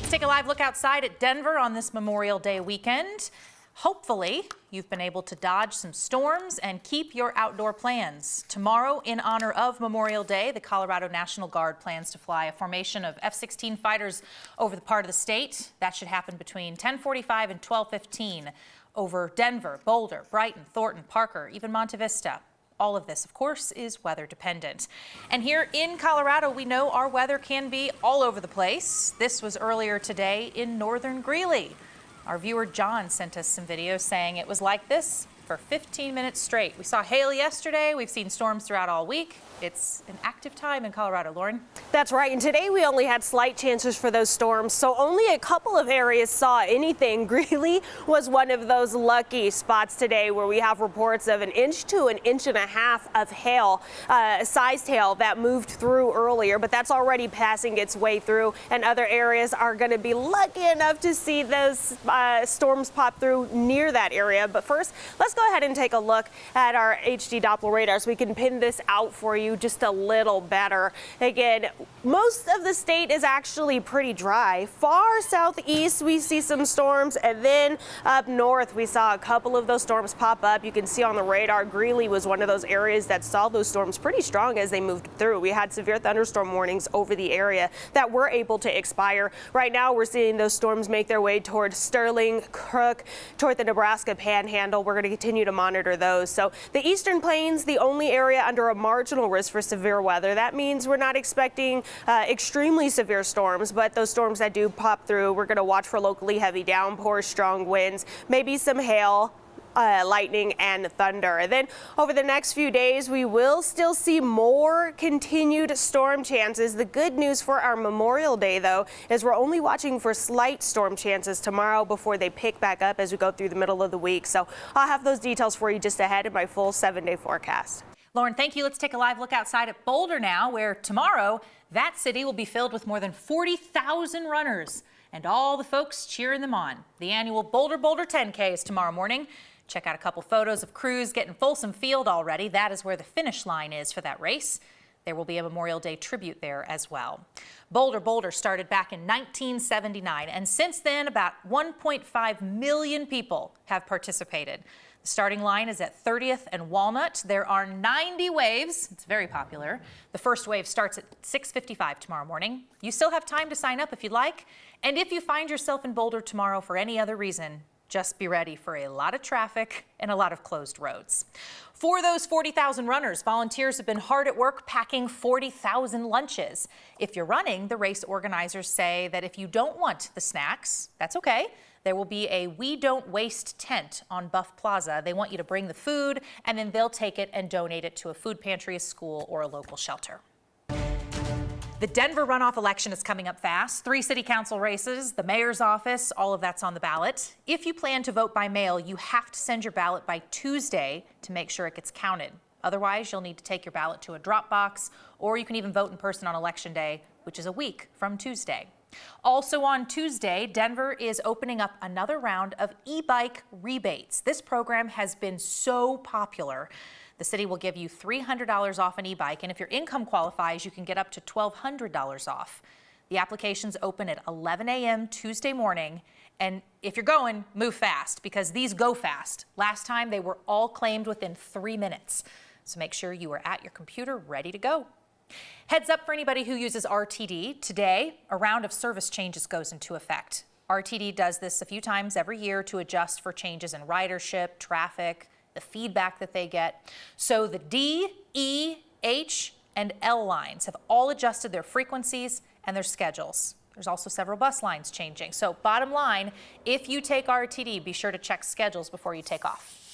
Let's take a live look outside at Denver on this Memorial Day weekend. Hopefully, you've been able to dodge some storms and keep your outdoor plans. Tomorrow, in honor of Memorial Day, the Colorado National Guard plans to fly a formation of F-16 fighters over the part of the state. That should happen between 10:45 and 12:15 over Denver, Boulder, Brighton, Thornton, Parker, even Monte Vista. All of this, of course, is weather dependent. And here in Colorado, we know our weather can be all over the place. This was earlier today in northern Greeley. Our viewer John sent us some videos saying it was like this for 15 minutes straight. We saw hail yesterday. We've seen storms throughout all week. It's an active time in Colorado, Lauren. That's right. And today we only had slight chances for those storms, so only a couple of areas saw anything. Greeley was one of those lucky spots today where we have reports of 1 inch to 1.5 inches of hail, sized hail that moved through earlier, but that's already passing its way through, and other areas are going to be lucky enough to see those storms pop through near that area. But first, let's go ahead and take a look at our HD Doppler radar so we can pin this out for you just a little better. Again, most of the state is actually pretty dry. Far southeast, we see some storms, and then up north, we saw a couple of those storms pop up. You can see on the radar, Greeley was one of those areas that saw those storms pretty strong as they moved through. We had severe thunderstorm warnings over the area that were able to expire. Right now, we're seeing those storms make their way toward Sterling, Crook, toward the Nebraska Panhandle. We're going to continue to monitor those. So the Eastern Plains, the only area under a marginal risk for severe weather. That means we're not expecting extremely severe storms, but those storms that do pop through, we're going to watch for locally heavy downpours, strong winds, maybe some hail, lightning and thunder. And then over the next few days, we will still see more continued storm chances. The good news for our Memorial Day, though, is we're only watching for slight storm chances tomorrow before they pick back up as we go through the middle of the week. So I'll have those details for you just ahead of my full 7-day forecast. Lauren, thank you. Let's take a live look outside at Boulder now, where tomorrow that city will be filled with more than 40,000 runners and all the folks cheering them on. The annual Boulder 10K is tomorrow morning. Check out a couple photos of crews getting Folsom Field already. That is where the finish line is for that race. There will be a Memorial Day tribute there as well. Boulder started back in 1979, and since then, about 1.5 million people have participated. The starting line is at 30th and Walnut. There are 90 waves. It's very popular. The first wave starts at 6:55 tomorrow morning. You still have time to sign up if you'd like. And if you find yourself in Boulder tomorrow for any other reason, just be ready for a lot of traffic and a lot of closed roads. For those 40,000 runners, volunteers have been hard at work packing 40,000 lunches. If you're running, the race organizers say that if you don't want the snacks, that's okay. There will be a We Don't Waste tent on Buff Plaza. They want you to bring the food, and then they'll take it and donate it to a food pantry, a school, or a local shelter. The Denver runoff election is coming up fast. 3 city council races, the mayor's office, all of that's on the ballot. If you plan to vote by mail, you have to send your ballot by Tuesday to make sure it gets counted. Otherwise, you'll need to take your ballot to a drop box, or you can even vote in person on Election Day, which is a week from Tuesday. Also on Tuesday, Denver is opening up another round of e-bike rebates. This program has been so popular. The city will give you $300 off an e-bike, and if your income qualifies, you can get up to $1,200 off. The applications open at 11 a.m. Tuesday morning, and if you're going, move fast, because these go fast. Last time, they were all claimed within 3 minutes. So make sure you are at your computer ready to go. Heads up for anybody who uses RTD. Today, a round of service changes goes into effect. RTD does this a few times every year to adjust for changes in ridership, traffic, the feedback that they get. So the D, E, H, and L lines have all adjusted their frequencies and their schedules. There's also several bus lines changing. So bottom line, if you take RTD, be sure to check schedules before you take off.